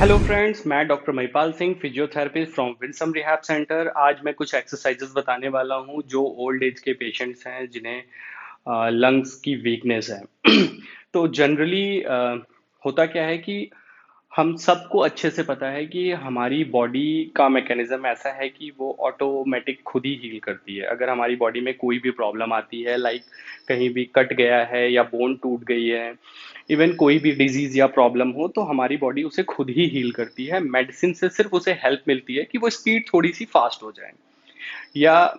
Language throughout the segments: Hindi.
हेलो फ्रेंड्स, मैं doctor Mahipal Singh, physiotherapist from Winsome rehab centre. आज मैं कुछ एक्सरसाइजेस बताने वाला हूं जो ओल्ड एज के पेशेंट्स हैं जिन्हें लंग्स की वीकनेस है। तो जनरली होता क्या है कि हम सबको अच्छे से पता है कि हमारी बॉडी का मैकेनिज्म ऐसा है कि वो ऑटोमेटिक खुद ही हील करती है। अगर हमारी बॉडी में कोई भी प्रॉब्लम आती है, लाइक कहीं भी कट गया है या बोन टूट गई है, इवन कोई भी डिजीज या प्रॉब्लम हो, तो हमारी बॉडी उसे खुद ही हील करती है। मेडिसिन से सिर्फ उसे हेल्प मिलती है कि वो स्पीड थोड़ी सी फास्ट हो जाए, या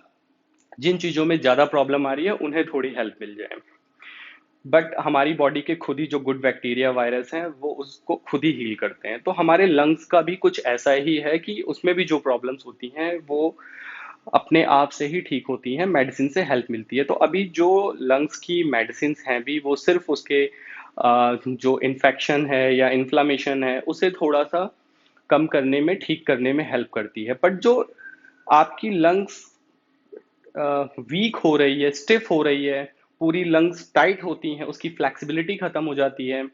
जिन चीज़ों में ज़्यादा प्रॉब्लम आ रही है उन्हें थोड़ी हेल्प मिल जाए। बट हमारी बॉडी के खुद ही जो गुड बैक्टीरिया वायरस हैं वो उसको खुद ही हील करते हैं। तो हमारे लंग्स का भी कुछ ऐसा ही है कि उसमें भी जो प्रॉब्लम्स होती हैं वो अपने आप से ही ठीक होती हैं, मेडिसिन से हेल्प मिलती है। तो अभी जो लंग्स की मेडिसिन हैं भी वो सिर्फ उसके जो इन्फेक्शन है या इन्फ्लामेशन है उसे थोड़ा सा कम करने में, ठीक करने में हेल्प करती है। बट जो आपकी लंग्स वीक हो रही है, स्टिफ हो रही है, पूरी लंग्स टाइट होती हैं, उसकी फ्लेक्सिबिलिटी खत्म हो जाती है,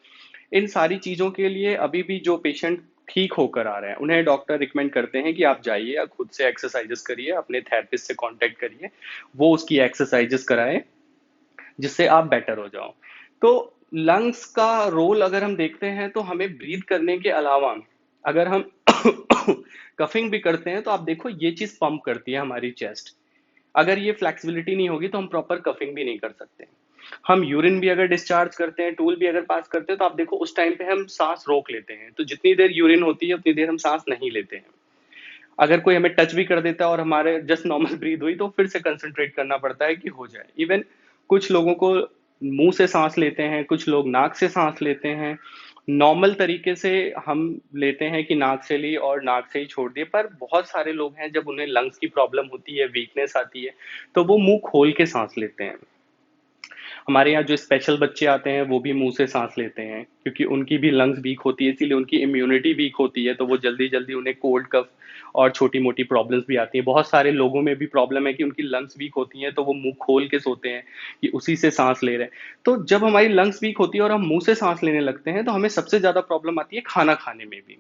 इन सारी चीज़ों के लिए अभी भी जो पेशेंट ठीक होकर आ रहे हैं उन्हें डॉक्टर रिकमेंड करते हैं कि आप जाइए या खुद से एक्सरसाइजेस करिए, अपने थेरेपिस्ट से कांटेक्ट करिए, वो उसकी एक्सरसाइजेस कराएं जिससे आप बेटर हो जाओ। तो लंग्स का रोल अगर हम देखते हैं तो हमें ब्रीथ करने के अलावा अगर हम कफिंग भी करते हैं तो आप देखो ये चीज पंप करती है हमारी चेस्ट। अगर ये फ्लेक्सिबिलिटी नहीं होगी तो हम प्रॉपर कफिंग भी नहीं कर सकते। हम यूरिन भी अगर डिस्चार्ज करते हैं, टूल भी अगर पास करते हैं, तो आप देखो उस टाइम पे हम सांस रोक लेते हैं। तो जितनी देर यूरिन होती है उतनी देर हम सांस नहीं लेते हैं। अगर कोई हमें टच भी कर देता है और हमारे जस्ट नॉर्मल ब्रीद हुई तो फिर से कंसंट्रेट करना पड़ता है कि हो जाए। इवन कुछ लोगों को मुंह से सांस लेते हैं, कुछ लोग नाक से सांस लेते हैं। नॉर्मल तरीके से हम लेते हैं कि नाक से ली और नाक से ही छोड़ दिए, पर बहुत सारे लोग हैं जब उन्हें लंग्स की प्रॉब्लम होती है, वीकनेस आती है, तो वो मुंह खोल के सांस लेते हैं। हमारे यहाँ जो स्पेशल बच्चे आते हैं वो भी मुंह से सांस लेते हैं क्योंकि उनकी भी लंग्स वीक होती है, इसीलिए उनकी इम्यूनिटी वीक होती है, तो वो जल्दी जल्दी उन्हें कोल्ड कफ और छोटी मोटी प्रॉब्लम्स भी आती हैं। बहुत सारे लोगों में भी प्रॉब्लम है कि उनकी लंग्स वीक होती हैं तो वो मुंह खोल के सोते हैं कि उसी से सांस ले रहे हैं। तो जब हमारी लंग्स वीक होती है और हम मुंह से सांस लेने लगते हैं तो हमें सबसे ज्यादा प्रॉब्लम आती है खाना खाने में भी,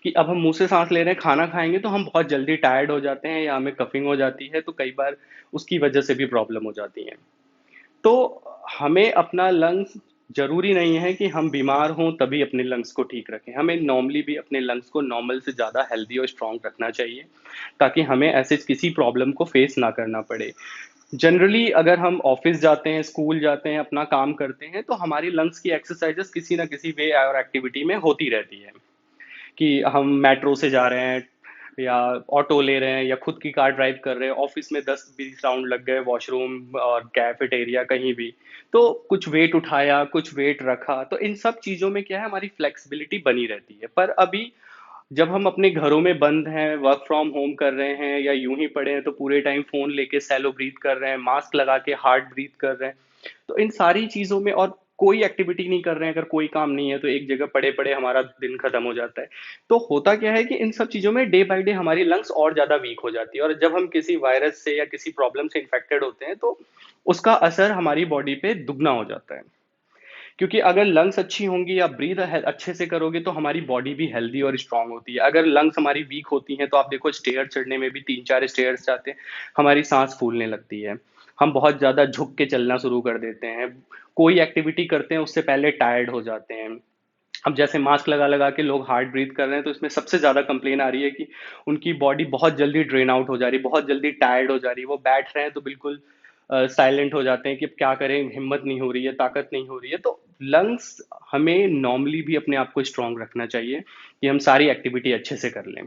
कि अब हम मुंह से सांस ले रहे हैं, खाना खाएंगे तो हम बहुत जल्दी टायर्ड हो जाते हैं या हमें कफिंग हो जाती है, तो कई बार उसकी वजह से भी प्रॉब्लम हो जाती है। तो हमें अपना लंग्स, जरूरी नहीं है कि हम बीमार हों तभी अपने लंग्स को ठीक रखें, हमें नॉर्मली भी अपने लंग्स को नॉर्मल से ज़्यादा हेल्दी और स्ट्रांग रखना चाहिए ताकि हमें ऐसे किसी प्रॉब्लम को फेस ना करना पड़े। जनरली अगर हम ऑफिस जाते हैं, स्कूल जाते हैं, अपना काम करते हैं, तो हमारी लंग्स की एक्सरसाइजेस किसी ना किसी वे और एक्टिविटी में होती रहती है। कि हम मेट्रो से जा रहे हैं या ऑटो ले रहे हैं या खुद की कार ड्राइव कर रहे हैं, ऑफिस में 10-20 राउंड लग गए, वॉशरूम और कैफेटेरिया कहीं भी, तो कुछ वेट उठाया, कुछ वेट रखा, तो इन सब चीज़ों में क्या है, हमारी फ्लेक्सिबिलिटी बनी रहती है। पर अभी जब हम अपने घरों में बंद हैं, वर्क फ्रॉम होम कर रहे हैं या यूं ही पड़े हैं, तो पूरे टाइम फोन लेके सैलो ब्रीथ कर रहे हैं, मास्क लगा के हार्ड ब्रीथ कर रहे हैं, तो इन सारी चीजों में और कोई एक्टिविटी नहीं कर रहे हैं, अगर कोई काम नहीं है तो एक जगह पड़े पड़े हमारा दिन खत्म हो जाता है। तो होता क्या है कि इन सब चीजों में डे बाय डे हमारी लंग्स और ज्यादा वीक हो जाती है, और जब हम किसी वायरस से या किसी प्रॉब्लम से इन्फेक्टेड होते हैं तो उसका असर हमारी बॉडी पे दुगना हो जाता है। क्योंकि अगर लंग्स अच्छी होंगी या ब्रीथ अच्छे से करोगे तो हमारी बॉडी भी हेल्दी और स्ट्रांग होती है। अगर लंग्स हमारी वीक होती हैं तो आप देखो स्टेयर चढ़ने में भी 3-4 स्टेयर्स जाते हैं, हमारी सांस फूलने लगती है, हम बहुत ज्यादा झुक के चलना शुरू कर देते हैं, कोई एक्टिविटी करते हैं उससे पहले टायर्ड हो जाते हैं। अब जैसे मास्क लगा लगा के लोग हार्ड ब्रीथ कर रहे हैं तो इसमें सबसे ज्यादा कंप्लेन आ रही है कि उनकी बॉडी बहुत जल्दी ड्रेन आउट हो जा रही है, बहुत जल्दी टायर्ड हो जा रही है, वो बैठ रहे हैं तो बिल्कुल साइलेंट हो जाते हैं कि अब क्या करें, हिम्मत नहीं हो रही है, ताकत नहीं हो रही है। तो लंग्स, हमें नॉर्मली भी अपने आप को स्ट्रांग रखना चाहिए कि हम सारी एक्टिविटी अच्छे से कर लें।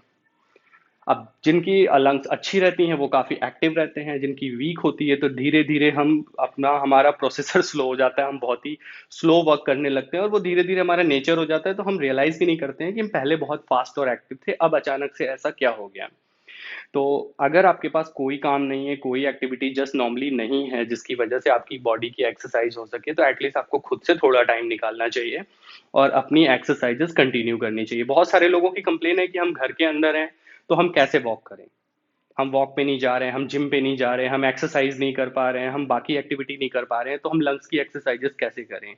अब जिनकी लंग्स अच्छी रहती हैं वो काफ़ी एक्टिव रहते हैं, जिनकी वीक होती है तो धीरे धीरे हम अपना, हमारा प्रोसेसर स्लो हो जाता है, हम बहुत ही स्लो वर्क करने लगते हैं और वो धीरे धीरे हमारा नेचर हो जाता है, तो हम रियलाइज भी नहीं करते हैं कि हम पहले बहुत फास्ट और एक्टिव थे, अब अचानक से ऐसा क्या हो गया। तो अगर आपके पास कोई काम नहीं है, कोई एक्टिविटी जस्ट नॉर्मली नहीं है जिसकी वजह से आपकी बॉडी की एक्सरसाइज हो सके, तो एटलीस्ट आपको खुद से थोड़ा टाइम निकालना चाहिए और अपनी एक्सरसाइजेस कंटिन्यू करनी चाहिए। बहुत सारे लोगों की कंप्लेन है कि हम घर के अंदर हैं तो हम कैसे वॉक करें, हम वॉक पे नहीं जा रहे हैं, हम जिम पे नहीं जा रहे हैं, हम एक्सरसाइज नहीं कर पा रहे हैं, हम बाकी एक्टिविटी नहीं कर पा रहे हैं, तो हम लंग्स की एक्सरसाइजेस कैसे करें।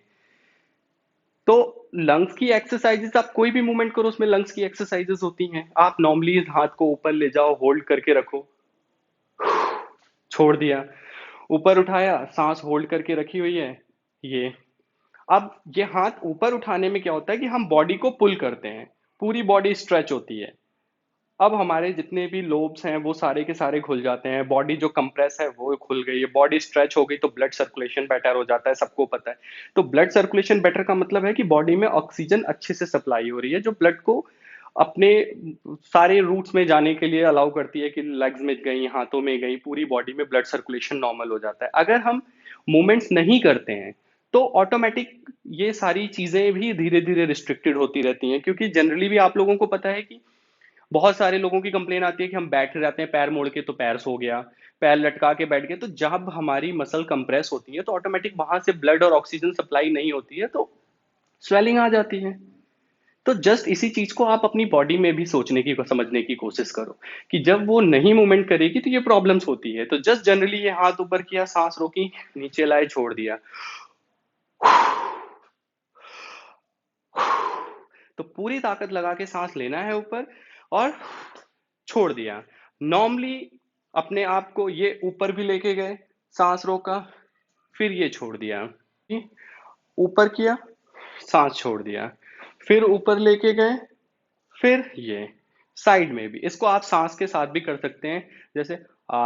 तो लंग्स की एक्सरसाइजेस, आप कोई भी मूवमेंट करो उसमें लंग्स की एक्सरसाइजेस होती हैं। आप नॉर्मली हाथ को ऊपर ले जाओ, होल्ड करके रखो, छोड़ दिया, ऊपर उठाया, सांस होल्ड करके रखी हुई है। ये अब ये हाथ ऊपर उठाने में क्या होता है कि हम बॉडी को पुल करते हैं, पूरी बॉडी स्ट्रेच होती है। अब हमारे जितने भी लोब्स हैं वो सारे के सारे खुल जाते हैं, बॉडी जो कंप्रेस है वो खुल गई है, बॉडी स्ट्रेच हो गई, तो ब्लड सर्कुलेशन बेटर हो जाता है, सबको पता है। तो ब्लड सर्कुलेशन बेटर का मतलब है कि बॉडी में ऑक्सीजन अच्छे से सप्लाई हो रही है, जो ब्लड को अपने सारे रूट्स में जाने के लिए अलाउ करती है, कि लेग्स में गई, हाथों में गई, पूरी बॉडी में ब्लड सर्कुलेशन नॉर्मल हो जाता है। अगर हम मूवमेंट्स नहीं करते हैं तो ऑटोमेटिक ये सारी चीजें भी धीरे धीरे रिस्ट्रिक्टेड होती रहती हैं, क्योंकि जनरली भी आप लोगों को पता है कि बहुत सारे लोगों की कंप्लेन आती है कि हम बैठ जाते हैं पैर मोड़ के तो पैर सो गया, पैर लटका के बैठ गए, तो जब हमारी मसल कंप्रेस होती है तो ऑटोमेटिक वहां से ब्लड और ऑक्सीजन सप्लाई नहीं होती है, तो स्वेलिंग आ जाती है। तो जस्ट इसी चीज को आप अपनी बॉडी में भी सोचने की, समझने की कोशिश करो, कि जब वो नहीं मूवमेंट करेगी तो ये प्रॉब्लम्स होती है। तो जस्ट जनरली ये हाथ ऊपर किया, सांस रोकी, नीचे लाए, छोड़ दिया, तो पूरी ताकत लगा के सांस लेना है ऊपर, और छोड़ दिया। नॉर्मली अपने आप को ये ऊपर भी लेके गए, सांस रोका, फिर ये छोड़ दिया, ऊपर किया, सांस छोड़ दिया, फिर ऊपर लेके गए, फिर ये साइड में भी, इसको आप सांस के साथ भी कर सकते हैं, जैसे आ,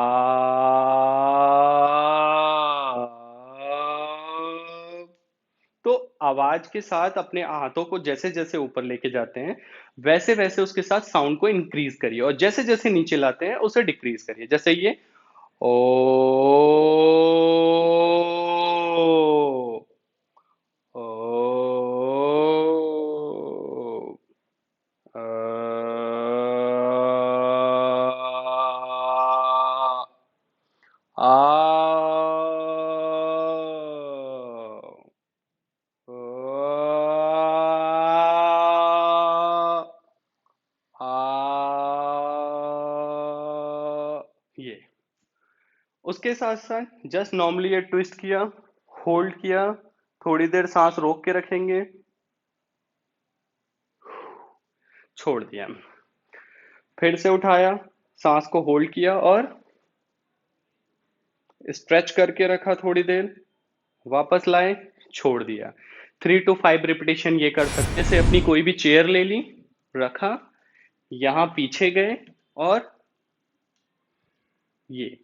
तो आवाज के साथ अपने हाथों को जैसे जैसे ऊपर लेके जाते हैं, वैसे वैसे उसके साथ साउंड को इंक्रीज करिए, और जैसे जैसे नीचे लाते हैं उसे डिक्रीज करिए, जैसे ये ओ, ओ, अ, आ, ये उसके साथ साथ जस्ट नॉर्मली ये ट्विस्ट किया, होल्ड किया, थोड़ी देर सांस रोक के रखेंगे, छोड़ दिया, फिर से उठाया, सांस को होल्ड किया और स्ट्रेच करके रखा थोड़ी देर, वापस लाए, छोड़ दिया। 3 to 5 रिपीटेशन ये कर सकते हैं। जैसे अपनी कोई भी चेयर ले ली, रखा, यहाँ पीछे गए, और ये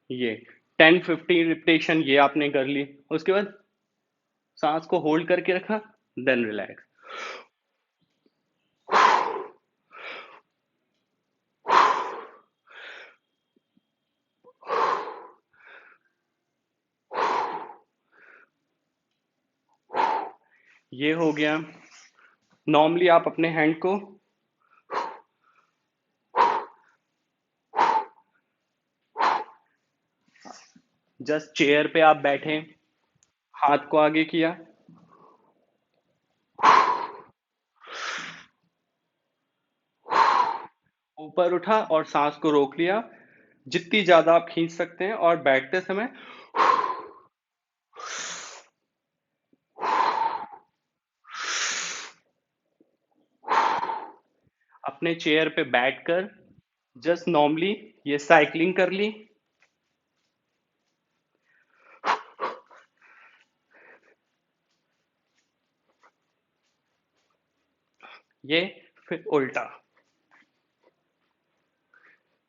ये 10-15 रिपीटेशन ये आपने कर ली। उसके बाद सांस को होल्ड करके रखा, देन रिलैक्स। ये हो गया। नॉर्मली आप अपने हैंड को जस्ट चेयर पे आप बैठे, हाथ को आगे किया, ऊपर उठा और सांस को रोक लिया, जितनी ज्यादा आप खींच सकते हैं, और बैठते समय अपने चेयर पे बैठकर जस्ट नॉर्मली ये साइकिलिंग कर ली, ये फिर उल्टा,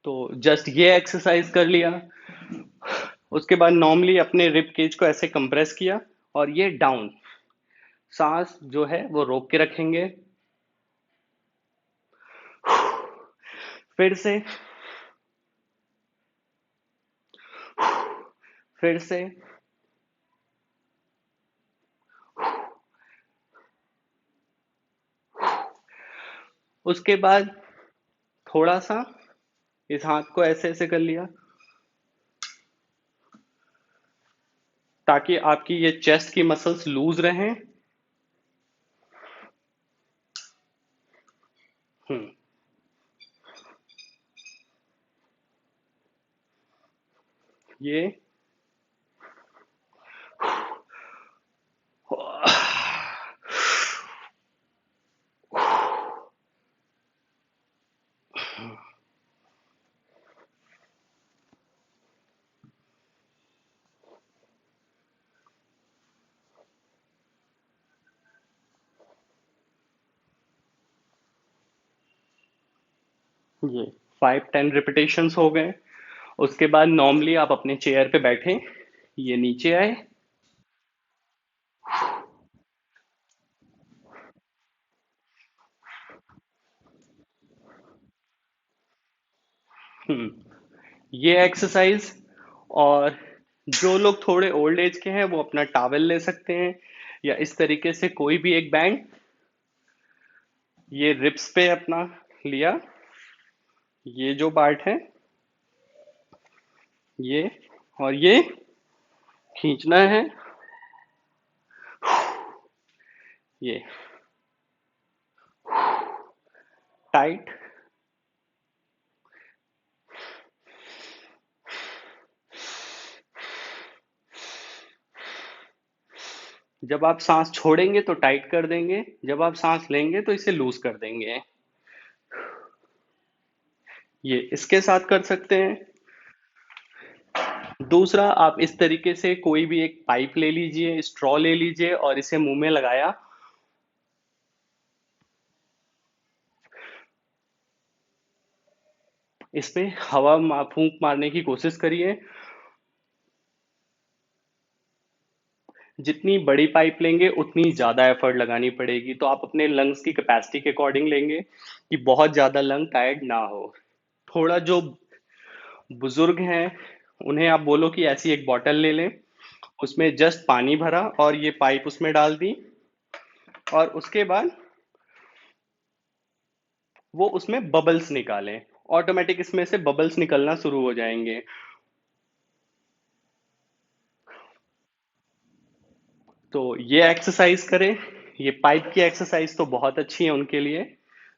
तो जस्ट ये एक्सरसाइज कर लिया। उसके बाद नॉर्मली अपने रिब केज को ऐसे कंप्रेस किया, और ये डाउन, सांस जो है वो रोक के रखेंगे, फिर से, फिर से, उसके बाद थोड़ा सा इस हाथ को ऐसे ऐसे कर लिया, ताकि आपकी ये चेस्ट की मसल्स लूज रहें। हम्म, ये ये 5-10 रिपीटेशंस हो गए। उसके बाद नॉर्मली आप अपने चेयर पे बैठे, ये नीचे आए। ये एक्सरसाइज। और जो लोग थोड़े ओल्ड एज के हैं वो अपना टॉवेल ले सकते हैं, या इस तरीके से कोई भी एक बैंड, ये रिब्स पे अपना लिया, ये जो पार्ट है ये, और ये खींचना है, ये टाइट। जब आप सांस छोड़ेंगे तो टाइट कर देंगे, जब आप सांस लेंगे तो इसे लूज कर देंगे। ये इसके साथ कर सकते हैं। दूसरा, आप इस तरीके से कोई भी एक पाइप ले लीजिए, स्ट्रॉ ले लीजिए और इसे मुंह में लगाया, इस पे फूंक मारने की कोशिश करिए। जितनी बड़ी पाइप लेंगे उतनी ज्यादा एफर्ट लगानी पड़ेगी, तो आप अपने लंग्स की कैपेसिटी के अकॉर्डिंग लेंगे कि बहुत ज्यादा लंग टायर्ड ना हो। थोड़ा जो बुजुर्ग हैं उन्हें आप बोलो कि ऐसी एक बॉटल ले लें, उसमें जस्ट पानी भरा और ये पाइप उसमें डाल दी, और उसके बाद वो उसमें बबल्स निकालें। ऑटोमेटिक इसमें से बबल्स निकलना शुरू हो जाएंगे। तो ये एक्सरसाइज करें। ये पाइप की एक्सरसाइज तो बहुत अच्छी है उनके लिए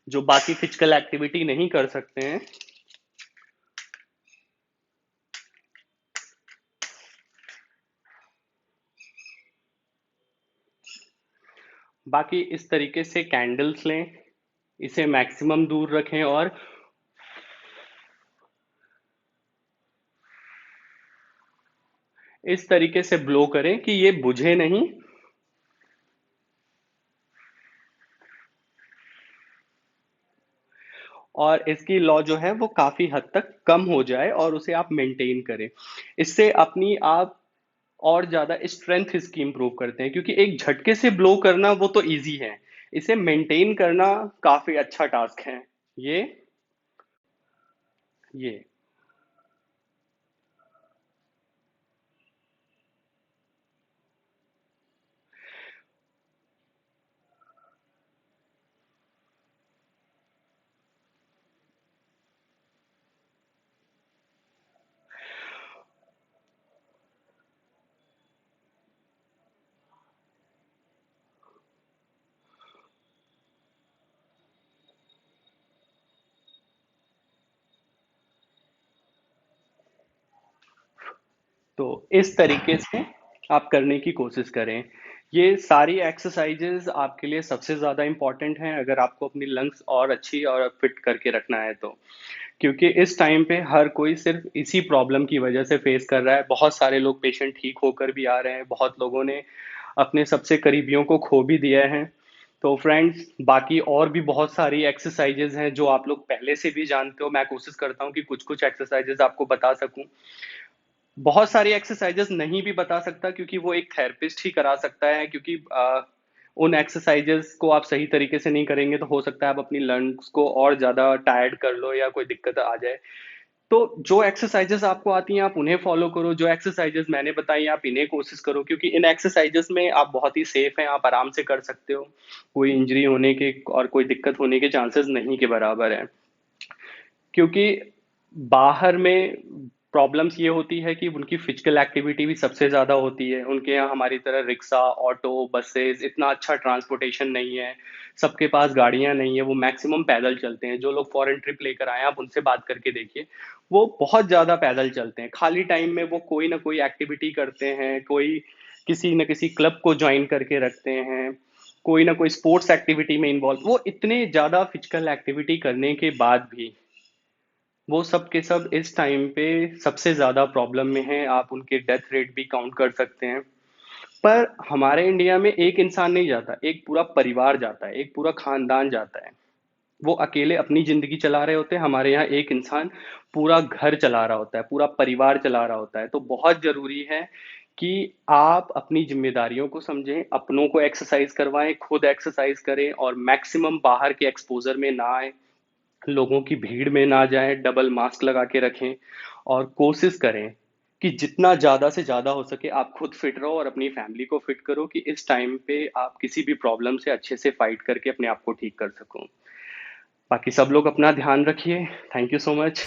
जो बाकी फिजिकल एक्टिविटी नहीं कर सकते हैं। बाकी इस तरीके से कैंडल्स लें, इसे मैक्सिमम दूर रखें, और इस तरीके से ब्लो करें कि ये बुझे नहीं, और इसकी लॉ जो है वो काफी हद तक कम हो जाए और उसे आप मेंटेन करें। इससे अपनी आप और ज्यादा स्ट्रेंथ इसकी इंप्रूव करते हैं, क्योंकि एक झटके से ब्लो करना वो तो इजी है, इसे मेंटेन करना काफी अच्छा टास्क है। ये ये तो इस तरीके से आप करने की कोशिश करें। ये सारी एक्सरसाइजेज आपके लिए सबसे ज़्यादा इम्पोर्टेंट हैं अगर आपको अपनी लंग्स और अच्छी और फिट करके रखना है तो। क्योंकि इस टाइम पे हर कोई सिर्फ इसी प्रॉब्लम की वजह से फेस कर रहा है। बहुत सारे लोग पेशेंट ठीक होकर भी आ रहे हैं, बहुत लोगों ने अपने सबसे करीबियों को खो भी दिया है। तो फ्रेंड्स, बाकी और भी बहुत सारी एक्सरसाइजेज हैं जो आप लोग पहले से भी जानते हो। मैं कोशिश करता हूँ कि कुछ कुछ एक्सरसाइजेज आपको बता सकूं। बहुत सारी एक्सरसाइजेस नहीं भी बता सकता क्योंकि वो एक थेरेपिस्ट ही करा सकता है, क्योंकि उन एक्सरसाइजेस को आप सही तरीके से नहीं करेंगे तो हो सकता है आप अपनी लंग्स को और ज्यादा टायर्ड कर लो या कोई दिक्कत आ जाए। तो जो एक्सरसाइजेस आपको आती हैं आप उन्हें फॉलो करो, जो एक्सरसाइजेस मैंने बताई आप इन्हें कोशिश करो, क्योंकि इन एक्सरसाइजेस में आप बहुत ही सेफ हैं, आप आराम से कर सकते हो। कोई इंजरी होने के और कोई दिक्कत होने के चांसेस नहीं के बराबर है। क्योंकि बाहर में प्रॉब्लम्स ये होती है कि उनकी फिजिकल एक्टिविटी भी सबसे ज़्यादा होती है। उनके यहाँ हमारी तरह रिक्शा, ऑटो, बसेस, इतना अच्छा ट्रांसपोर्टेशन नहीं है। सबके पास गाड़ियाँ नहीं है, वो मैक्सिमम पैदल चलते हैं। जो लोग फॉरेन ट्रिप लेकर आए हैं आप उनसे बात करके देखिए, वो बहुत ज़्यादा पैदल चलते हैं। खाली टाइम में वो कोई ना कोई एक्टिविटी करते हैं, कोई किसी न किसी क्लब को ज्वाइन करके रखते हैं, कोई ना कोई स्पोर्ट्स एक्टिविटी में इन्वॉल्व। वो इतने ज़्यादा फिजिकल एक्टिविटी करने के बाद भी वो सब के सब इस टाइम पे सबसे ज्यादा प्रॉब्लम में हैं। आप उनके डेथ रेट भी काउंट कर सकते हैं। पर हमारे इंडिया में एक इंसान नहीं जाता, एक पूरा परिवार जाता है, एक पूरा खानदान जाता है। वो अकेले अपनी जिंदगी चला रहे होते हैं, हमारे यहाँ एक इंसान पूरा घर चला रहा होता है, पूरा परिवार चला रहा होता है। तो बहुत जरूरी है कि आप अपनी जिम्मेदारियों को समझें, अपनों को एक्सरसाइज करवाएं, खुद एक्सरसाइज करें और मैक्सिमम बाहर के एक्सपोजर में ना आए, लोगों की भीड़ में ना जाएं, डबल मास्क लगा के रखें और कोशिश करें कि जितना ज़्यादा से ज़्यादा हो सके आप खुद फिट रहो और अपनी फैमिली को फिट करो कि इस टाइम पे आप किसी भी प्रॉब्लम से अच्छे से फाइट करके अपने आप को ठीक कर सको। बाकी सब लोग अपना ध्यान रखिए। Thank you so much.